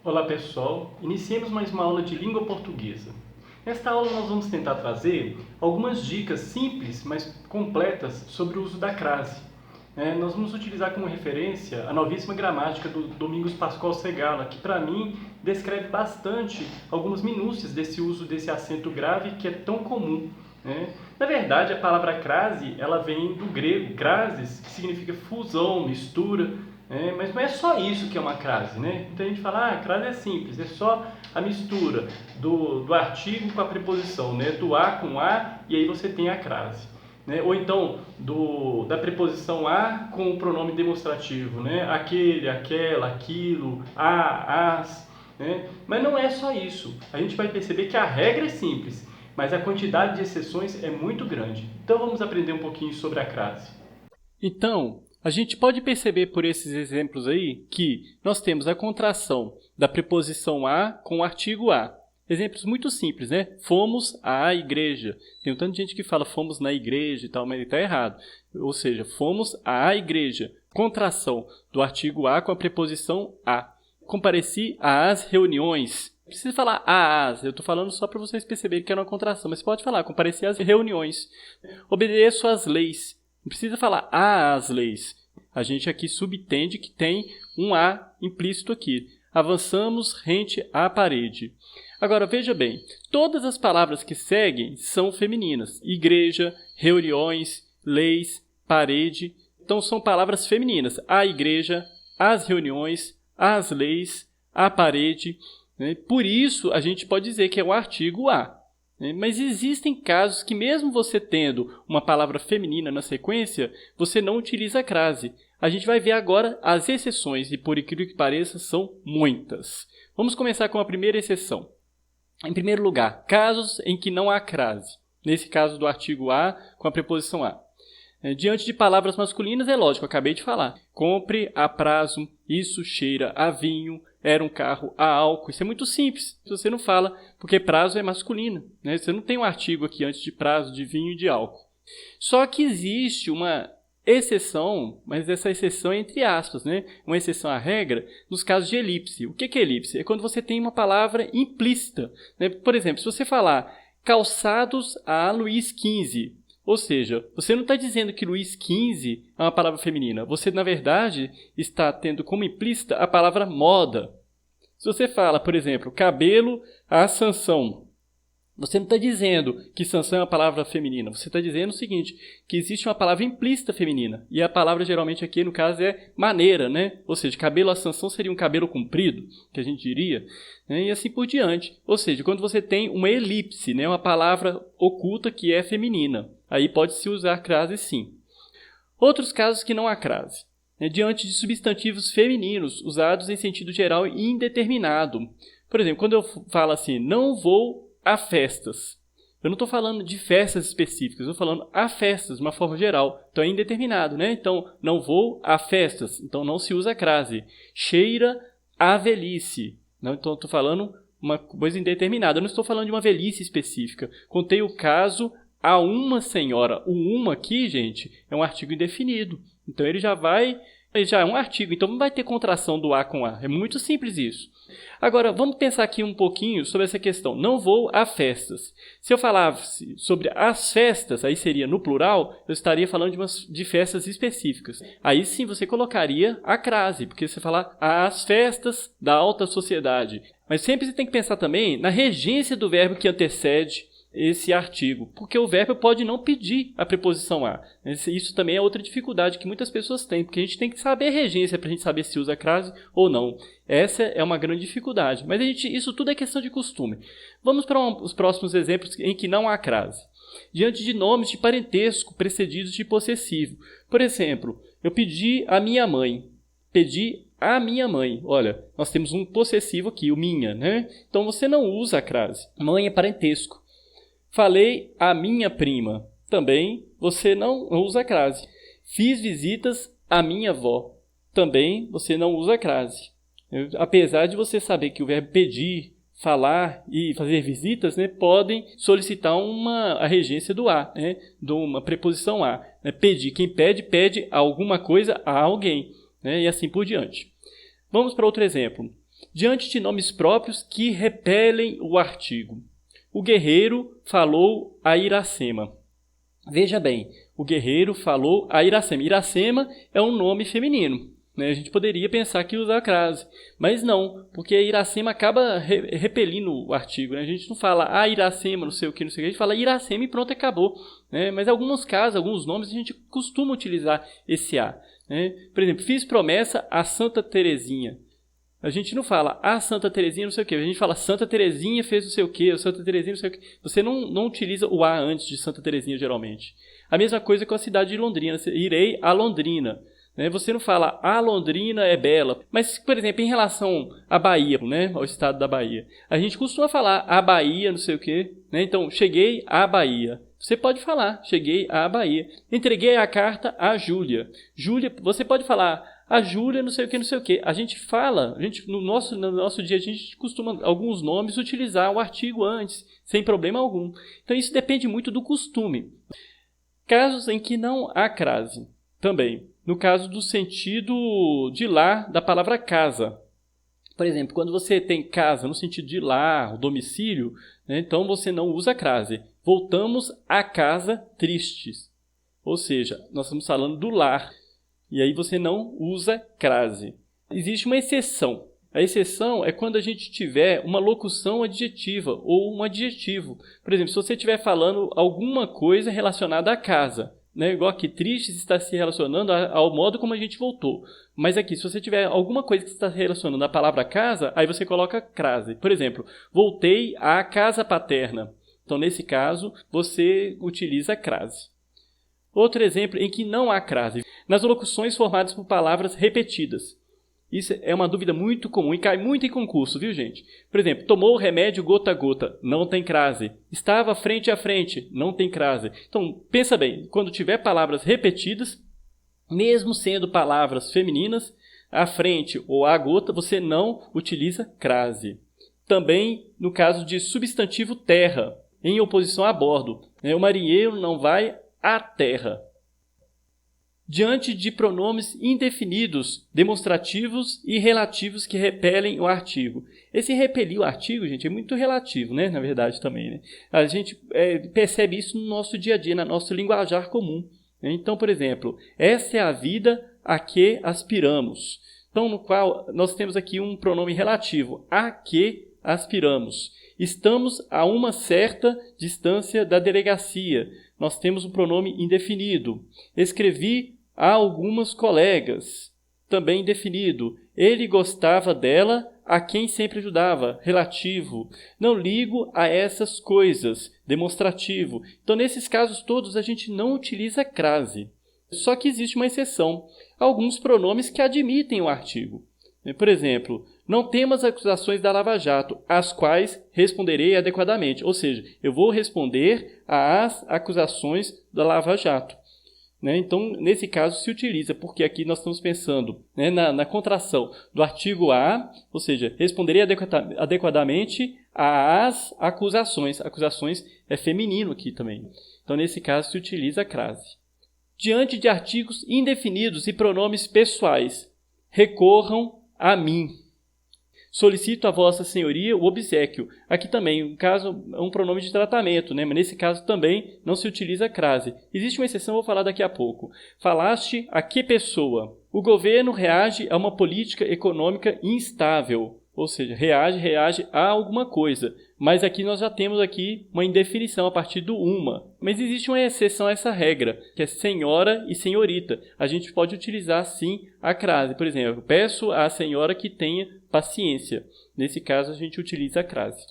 Olá pessoal, iniciemos mais uma aula de língua portuguesa. Nesta aula nós vamos tentar trazer algumas dicas simples, mas completas sobre o uso da crase. Nós vamos utilizar como referência a novíssima gramática do Domingos Pascoal Segala, que para mim descreve bastante algumas minúcias desse uso desse acento grave que é tão comum. Na verdade, a palavra crase ela vem do grego crasis, que significa fusão, mistura. Mas não é só isso que é uma crase, né? Então a gente fala, crase é simples, é só a mistura do artigo com a preposição, né? Do a com a, e aí você tem a crase. Ou então, da preposição a com o pronome demonstrativo, né? Aquele, aquela, aquilo, as. Mas não é só isso. A gente vai perceber que a regra é simples, mas a quantidade de exceções é muito grande. Então vamos aprender um pouquinho sobre a crase. Então, a gente pode perceber por esses exemplos aí que nós temos a contração da preposição a com o artigo a. Exemplos muito simples, né? Fomos à igreja. Tem um tanto de gente que fala fomos na igreja e tal, mas está errado. Ou seja, fomos à igreja. Contração do artigo a com a preposição a. Compareci às reuniões. Não precisa falar às, eu estou falando só para vocês perceberem que era uma contração, mas você pode falar, compareci às reuniões. Obedeço às leis. Não precisa falar às leis. A gente aqui subentende que tem um a implícito aqui. Avançamos rente à parede. Agora, veja bem, todas as palavras que seguem são femininas. Igreja, reuniões, leis, parede. Então, são palavras femininas. A igreja, as reuniões, as leis, a parede. Por isso, a gente pode dizer que é o artigo a. Mas existem casos que mesmo você tendo uma palavra feminina na sequência, você não utiliza a crase. A gente vai ver agora as exceções e, por incrível que pareça, são muitas. Vamos começar com a primeira exceção. Em primeiro lugar, casos em que não há crase. Nesse caso do artigo a com a preposição a. Diante de palavras masculinas, é lógico, eu acabei de falar. Compre a prazo, isso cheira a vinho, era um carro a álcool. Isso é muito simples. Você não fala, porque prazo é masculino. Você não tem um artigo aqui antes de prazo, de vinho e de álcool. Só que existe uma exceção, mas essa exceção é entre aspas, uma exceção à regra, nos casos de elipse. O que é elipse? É quando você tem uma palavra implícita. Por exemplo, se você falar calçados a Luís XV, ou seja, você não está dizendo que Luís XV é uma palavra feminina. Você, na verdade, está tendo como implícita a palavra moda. Se você fala, por exemplo, cabelo a Sansão, você não está dizendo que Sansão é uma palavra feminina. Você está dizendo o seguinte, que existe uma palavra implícita feminina. E a palavra geralmente aqui, no caso, é maneira, Ou seja, cabelo a Sansão seria um cabelo comprido, que a gente diria, e assim por diante. Ou seja, quando você tem uma elipse, uma palavra oculta que é feminina, aí pode-se usar crase sim. Outros casos que não há crase. Diante de substantivos femininos, usados em sentido geral e indeterminado. Por exemplo, quando eu falo assim, não vou a festas. Eu não estou falando de festas específicas, eu estou falando a festas, de uma forma geral. Então é indeterminado, Então, não vou a festas. Então não se usa a crase. Cheira a velhice. Então, estou falando uma coisa indeterminada. Eu não estou falando de uma velhice específica. Contei o caso a uma senhora. O uma aqui, gente, é um artigo indefinido. Então, ele já é um artigo. Então, não vai ter contração do a com a. É muito simples isso. Agora, vamos pensar aqui um pouquinho sobre essa questão. Não vou a festas. Se eu falasse sobre as festas, aí seria no plural, eu estaria falando de festas específicas. Aí sim você colocaria a crase, porque você fala as festas da alta sociedade. Mas sempre você tem que pensar também na regência do verbo que antecede esse artigo, porque o verbo pode não pedir a preposição a. Isso também é outra dificuldade que muitas pessoas têm, porque a gente tem que saber a regência para a gente saber se usa crase ou não. Essa é uma grande dificuldade, mas isso tudo é questão de costume. Vamos para os próximos exemplos em que não há crase. Diante de nomes de parentesco precedidos de possessivo. Por exemplo, eu pedi a minha mãe. Pedi a minha mãe. Olha, nós temos um possessivo aqui, o minha, Então você não usa a crase. Mãe é parentesco. Falei a minha prima. Também você não usa a crase. Fiz visitas à minha avó. Também você não usa a crase. Apesar de você saber que o verbo pedir, falar e fazer visitas, podem solicitar a regência do a, de uma preposição a. Pedir. Quem pede, pede alguma coisa a alguém, e assim por diante. Vamos para outro exemplo. diante de nomes próprios que repelem o artigo. O guerreiro falou a Iracema. Veja bem, o guerreiro falou a Iracema. Iracema é um nome feminino, né? A gente poderia pensar que usa a crase, mas não, porque a Iracema acaba repelindo o artigo, né? A gente não fala a Iracema, não sei o que, a gente fala Iracema e pronto, acabou, né? Mas em alguns casos, alguns nomes, a gente costuma utilizar esse a, né? Por exemplo, fiz promessa a Santa Terezinha. A gente não fala a Santa Terezinha não sei o que, a gente fala Santa Terezinha fez não sei o que, Santa Terezinha não sei o que. Você não utiliza o a antes de Santa Terezinha geralmente. A mesma coisa com a cidade de Londrina, irei a Londrina. Você não fala a Londrina é bela, mas, por exemplo, em relação à Bahia, né, ao estado da Bahia, a gente costuma falar a Bahia não sei o que, né? Então, cheguei à Bahia. Você pode falar, cheguei à Bahia. Entreguei a carta a Júlia. Júlia, você pode falar a Júlia, não sei o que, não sei o que. A gente fala, no nosso dia, a gente costuma, alguns nomes, utilizar o artigo antes, sem problema algum. Então, isso depende muito do costume. Casos em que não há crase, também. No caso do sentido de lar da palavra casa. Por exemplo, quando você tem casa no sentido de lar, domicílio, né, então você não usa crase. Voltamos à casa tristes. Ou seja, nós estamos falando do lar. E aí você não usa crase. Existe uma exceção. A exceção é quando a gente tiver uma locução adjetiva ou um adjetivo. Por exemplo, se você estiver falando alguma coisa relacionada à casa, né? Igual aqui, tristes está se relacionando ao modo como a gente voltou. Mas aqui, se você tiver alguma coisa que está relacionando à palavra casa, aí você coloca crase. Por exemplo, voltei à casa paterna. Então, nesse caso, você utiliza crase. Outro exemplo em que não há crase. Nas locuções formadas por palavras repetidas. Isso é uma dúvida muito comum e cai muito em concurso, viu, gente? Por exemplo, tomou o remédio gota a gota, não tem crase. Estava frente a frente, não tem crase. Então, pensa bem, quando tiver palavras repetidas, mesmo sendo palavras femininas, à frente ou à gota, você não utiliza crase. Também no caso de substantivo terra, em oposição a bordo. O marinheiro não vai à terra. Diante de pronomes indefinidos, demonstrativos e relativos que repelem o artigo. Esse repelir o artigo, gente, é muito relativo, né? Na verdade também, né? A gente percebe isso no nosso dia a dia, no nosso linguajar comum. Né? Então, por exemplo, essa é a vida a que aspiramos. Então, no qual nós temos aqui um pronome relativo, a que aspiramos. Estamos a uma certa distância da delegacia. Nós temos um pronome indefinido. Escrevi a algumas colegas, também indefinido. Ele gostava dela, a quem sempre ajudava, relativo. Não ligo a essas coisas, demonstrativo. Então, nesses casos todos, a gente não utiliza crase. Só que existe uma exceção. Alguns pronomes que admitem o artigo. Por exemplo, não temos acusações da Lava Jato, às quais responderei adequadamente. Ou seja, eu vou responder às acusações da Lava Jato. Então, nesse caso, se utiliza, porque aqui nós estamos pensando na contração do artigo a, ou seja, responderei adequadamente às acusações. Acusações é feminino aqui também. Então, nesse caso, se utiliza a crase. Diante de artigos indefinidos e pronomes pessoais, recorram a mim. Solicito a vossa senhoria o obséquio. Aqui também, no caso, é um pronome de tratamento, né? Mas nesse caso também não se utiliza crase. Existe uma exceção, vou falar daqui a pouco. Falaste a que pessoa? O governo reage a uma política econômica instável. Ou seja, reage a alguma coisa. Mas aqui nós já temos aqui uma indefinição a partir do uma. Mas existe uma exceção a essa regra, que é senhora e senhorita. A gente pode utilizar, sim, a crase. Por exemplo, peço à senhora que tenha paciência. Nesse caso, a gente utiliza a crase.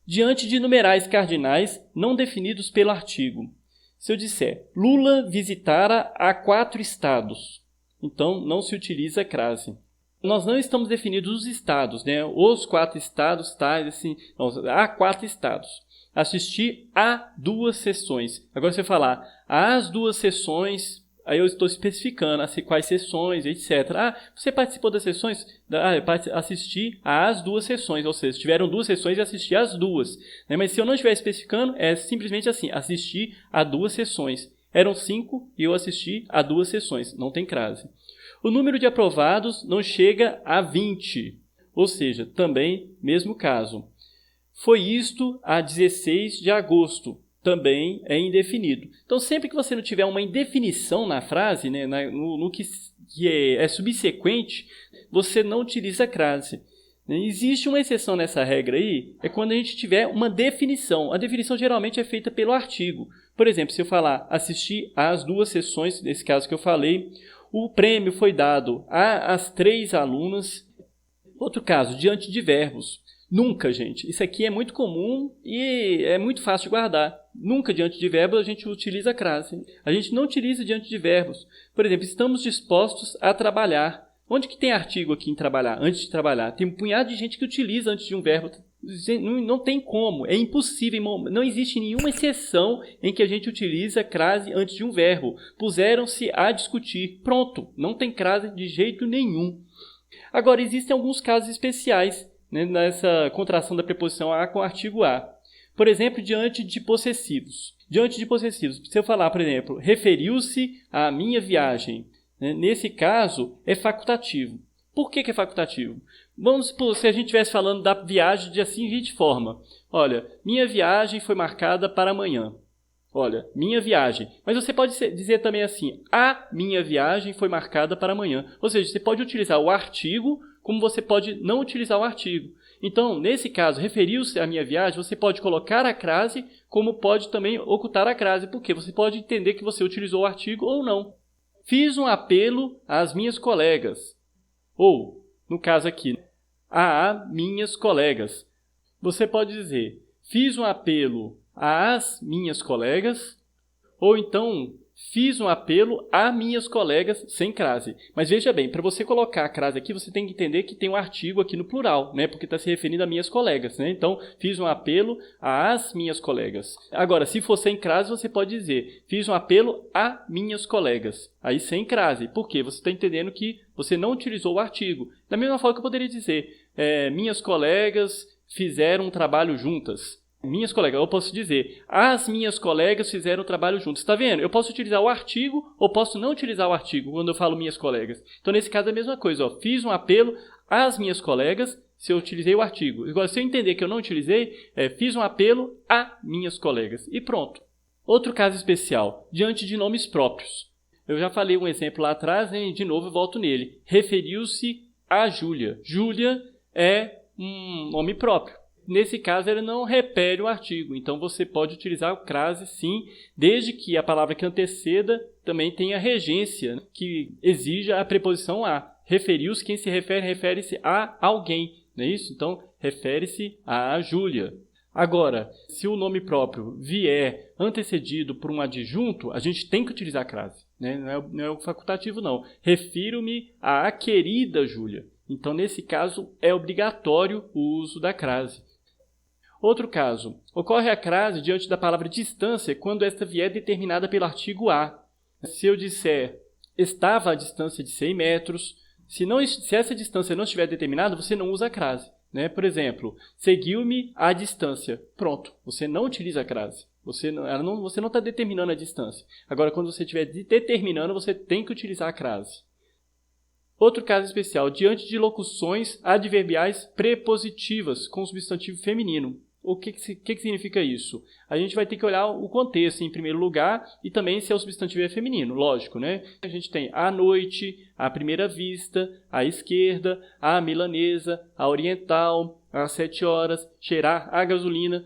Diante de numerais cardinais não definidos pelo artigo. Se eu disser, Lula visitara a 4 estados, então não se utiliza a crase. Nós não estamos definindo os estados, né? Os 4 estados, tais, assim. Não, há 4 estados. Assisti a 2 sessões. Agora, você falar as 2 sessões, aí eu estou especificando quais sessões, etc. Você participou das sessões? Eu assisti às 2 sessões, ou seja, tiveram 2 sessões e assisti às 2. Né? Mas se eu não estiver especificando, é simplesmente assim, assisti a 2 sessões. Eram 5 e eu assisti a 2 sessões. Não tem crase. O número de aprovados não chega a 20. Ou seja, também, mesmo caso. Foi isto a 16 de agosto. Também é indefinido. Então, sempre que você não tiver uma indefinição na frase, né, no que é subsequente, você não utiliza a crase. Existe uma exceção nessa regra aí, é quando a gente tiver uma definição. A definição geralmente é feita pelo artigo. Por exemplo, se eu falar assistir às 2 sessões, nesse caso que eu falei, o prêmio foi dado às 3 alunas. Outro caso, diante de verbos. Nunca, gente. Isso aqui é muito comum e é muito fácil de guardar. Nunca, diante de verbos, a gente utiliza a crase. A gente não utiliza diante de verbos. Por exemplo, estamos dispostos a trabalhar. Onde que tem artigo aqui em trabalhar, antes de trabalhar? Tem um punhado de gente que utiliza antes de um verbo. Não tem como, é impossível. Não existe nenhuma exceção em que a gente utiliza crase antes de um verbo. Puseram-se a discutir. Pronto, não tem crase de jeito nenhum. Agora, existem alguns casos especiais, né, nessa contração da preposição a com o artigo a. Por exemplo, diante de possessivos. Diante de possessivos, se eu falar, por exemplo, referiu-se à minha viagem, né, nesse caso é facultativo. Por que é facultativo? Vamos supor, se a gente estivesse falando da viagem de seguinte forma. Olha, minha viagem foi marcada para amanhã. Olha, minha viagem. Mas você pode dizer também assim, a minha viagem foi marcada para amanhã. Ou seja, você pode utilizar o artigo como você pode não utilizar o artigo. Então, nesse caso, referiu-se à minha viagem, você pode colocar a crase, como pode também ocultar a crase, porque você pode entender que você utilizou o artigo ou não. Fiz um apelo às minhas colegas. Ou, no caso aqui, a minhas colegas. Você pode dizer, fiz um apelo às minhas colegas, ou então, fiz um apelo a minhas colegas sem crase. Mas veja bem, para você colocar a crase aqui, você tem que entender que tem um artigo aqui no plural, né? Porque está se referindo a minhas colegas, né? Então, fiz um apelo às minhas colegas. Agora, se for sem crase, você pode dizer, fiz um apelo a minhas colegas. Aí sem crase. Por quê? Você está entendendo que você não utilizou o artigo. Da mesma forma que eu poderia dizer, minhas colegas fizeram um trabalho juntas. Minhas colegas, eu posso dizer, as minhas colegas fizeram o trabalho juntos. Está vendo? Eu posso utilizar o artigo ou posso não utilizar o artigo quando eu falo minhas colegas. Então, nesse caso, é a mesma coisa. Ó. Fiz um apelo às minhas colegas se eu utilizei o artigo. Agora, se eu entender que eu não utilizei, fiz um apelo a minhas colegas. E pronto. Outro caso especial, diante de nomes próprios. Eu já falei um exemplo lá atrás, né? De novo eu volto nele. Referiu-se a Júlia. Júlia é um nome próprio. Nesse caso, ele não repele o artigo. Então, você pode utilizar o crase, sim, desde que a palavra que anteceda também tenha regência, né, que exija a preposição a. Referiu-se, quem se refere, refere-se a alguém. Não é isso? Então, refere-se a Júlia. Agora, se o nome próprio vier antecedido por um adjunto, a gente tem que utilizar a crase. Né? Não é o facultativo, não. Refiro-me à querida Júlia. Então, nesse caso, é obrigatório o uso da crase. Outro caso, ocorre a crase diante da palavra distância quando esta vier determinada pelo artigo a. Se eu disser estava à distância de 100 metros, se essa distância não estiver determinada, você não usa a crase. Né? Por exemplo, seguiu-me à distância. Pronto, você não utiliza a crase. Você não está determinando a distância. Agora, quando você estiver determinando, você tem que utilizar a crase. Outro caso especial, diante de locuções adverbiais prepositivas com substantivo feminino. O que significa isso? A gente vai ter que olhar o contexto em primeiro lugar e também se é o substantivo é feminino, lógico, né? A gente tem a noite, a primeira vista, a esquerda, a milanesa, a oriental, às 7 horas, cheirar a gasolina.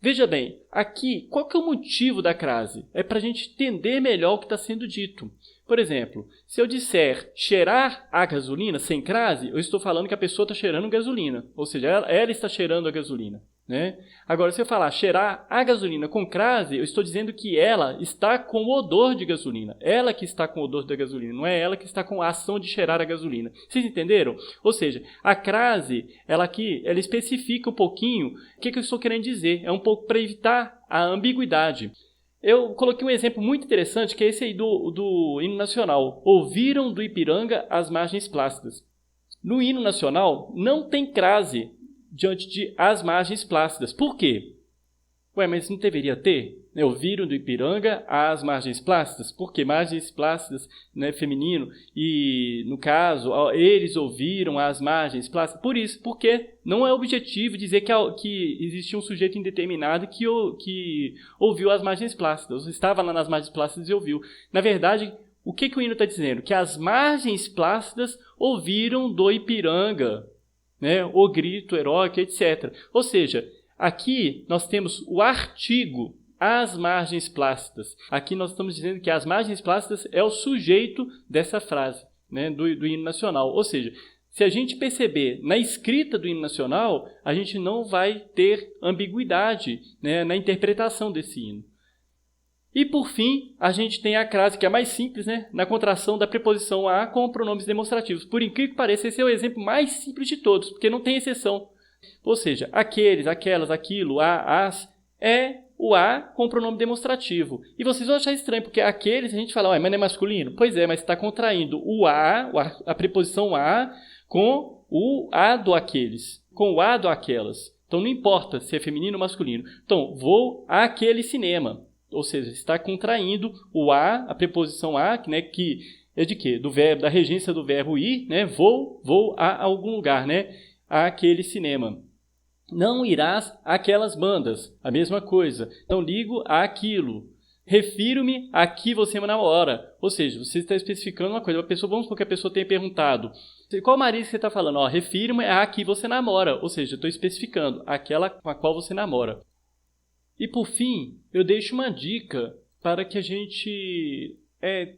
Veja bem, aqui, qual que é o motivo da crase? É para a gente entender melhor o que está sendo dito. Por exemplo, se eu disser cheirar a gasolina sem crase, eu estou falando que a pessoa está cheirando gasolina. Ou seja, ela está cheirando a gasolina. Né? Agora, se eu falar cheirar a gasolina com crase, eu estou dizendo que ela está com o odor de gasolina. Ela que está com o odor da gasolina, não é ela que está com a ação de cheirar a gasolina. Vocês entenderam? Ou seja, a crase, ela especifica um pouquinho o que eu estou querendo dizer. É um pouco para evitar a ambiguidade. Eu coloquei um exemplo muito interessante, que é esse aí do hino nacional. Ouviram do Ipiranga as margens plácidas. No hino nacional, não tem crase diante de as margens plácidas. Por quê? Mas não deveria ter? né, ouviram do Ipiranga as margens plácidas, porque margens plácidas, né, feminino, e no caso, eles ouviram as margens plácidas, por isso, porque não é objetivo dizer que existia um sujeito indeterminado que ouviu as margens plácidas, estava lá nas margens plácidas e ouviu. Na verdade, o que o hino está dizendo? Que as margens plácidas ouviram do Ipiranga, né, o grito heróico, etc. Ou seja, aqui nós temos o artigo, as margens plácidas. Aqui nós estamos dizendo que as margens plácidas é o sujeito dessa frase, né, do hino nacional. Ou seja, se a gente perceber na escrita do hino nacional, a gente não vai ter ambiguidade, né, na interpretação desse hino. E, por fim, a gente tem a crase, que é a mais simples, né? Na contração da preposição a com pronomes demonstrativos. Por incrível que pareça, esse é o exemplo mais simples de todos, porque não tem exceção. Ou seja, aqueles, aquelas, aquilo, as, é o a com pronome demonstrativo. E vocês vão achar estranho, porque aqueles, a gente fala, mas não é masculino? Pois é, mas está contraindo o a preposição a, com o a do aqueles, com o a do aquelas. Então, não importa se é feminino ou masculino. Então, vou àquele cinema. Ou seja, está contraindo o a preposição a, né, que é de quê? Do verbo, da regência do verbo ir, né? Vou a algum lugar, né? Àquele cinema. Não irás àquelas bandas, a mesma coisa. Então, ligo àquilo. Refiro-me a que você namora. Ou seja, você está especificando uma coisa. Vamos supor que a pessoa tenha perguntado, qual marido você está falando? Refiro-me a que você namora. Ou seja, eu estou especificando aquela com a qual você namora. E, por fim, eu deixo uma dica para que a gente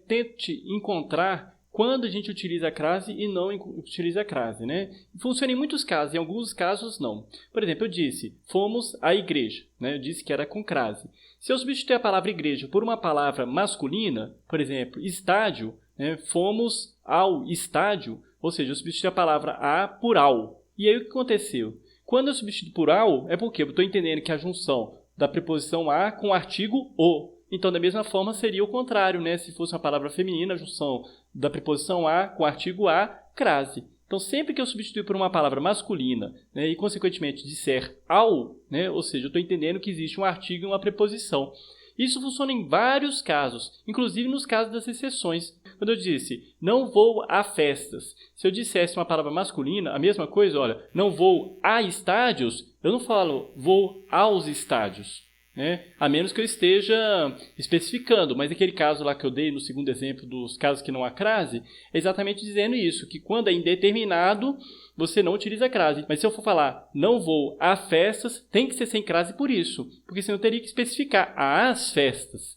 tente encontrar quando a gente utiliza a crase e não utiliza a crase, né? Funciona em muitos casos, em alguns casos não. Por exemplo, eu disse, fomos à igreja, né? Eu disse que era com crase. Se eu substituir a palavra igreja por uma palavra masculina, por exemplo, estádio, né? Fomos ao estádio, ou seja, eu substituí a palavra a por ao. E aí o que aconteceu? Quando eu substituo por ao, é porque eu estou entendendo que a junção da preposição a com o artigo o. Então, da mesma forma, seria o contrário, né? Se fosse uma palavra feminina, a junção da preposição a com o artigo a, crase. Então, sempre que eu substituir por uma palavra masculina, né, e, consequentemente, disser ao, né, ou seja, eu estou entendendo que existe um artigo e uma preposição. Isso funciona em vários casos, inclusive nos casos das exceções. Quando eu disse, não vou a festas, se eu dissesse uma palavra masculina, a mesma coisa, olha, não vou a estádios, eu não falo vou aos estádios, né? A menos que eu esteja especificando, mas aquele caso lá que eu dei no segundo exemplo dos casos que não há crase, é exatamente dizendo isso, que quando é indeterminado, você não utiliza crase. Mas se eu for falar não vou a festas, tem que ser sem crase por isso, porque senão eu teria que especificar as festas.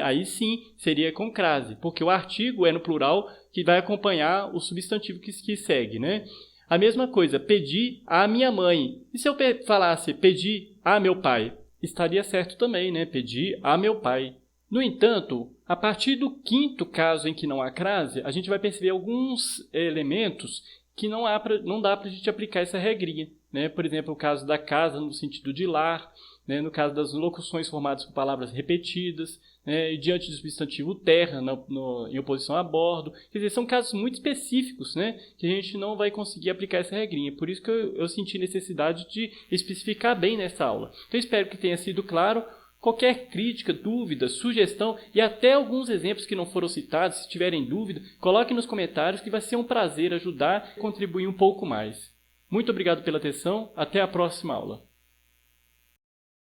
Aí sim seria com crase, porque o artigo é no plural que vai acompanhar o substantivo que segue, né? A mesma coisa, pedi à minha mãe. E se eu falasse pedi a meu pai? Estaria certo também, né? Pedi a meu pai. No entanto, a partir do quinto caso em que não há crase, a gente vai perceber alguns elementos que não dá para a gente aplicar essa regrinha, né? Por exemplo, o caso da casa no sentido de lar, né? No caso das locuções formadas por palavras repetidas, né? E diante do substantivo terra, em oposição a bordo. Quer dizer, são casos muito específicos, né? Que a gente não vai conseguir aplicar essa regrinha. Por isso que eu senti necessidade de especificar bem nessa aula. Então, espero que tenha sido claro. Qualquer crítica, dúvida, sugestão e até alguns exemplos que não foram citados, se tiverem dúvida, coloquem nos comentários que vai ser um prazer ajudar e contribuir um pouco mais. Muito obrigado pela atenção, até a próxima aula.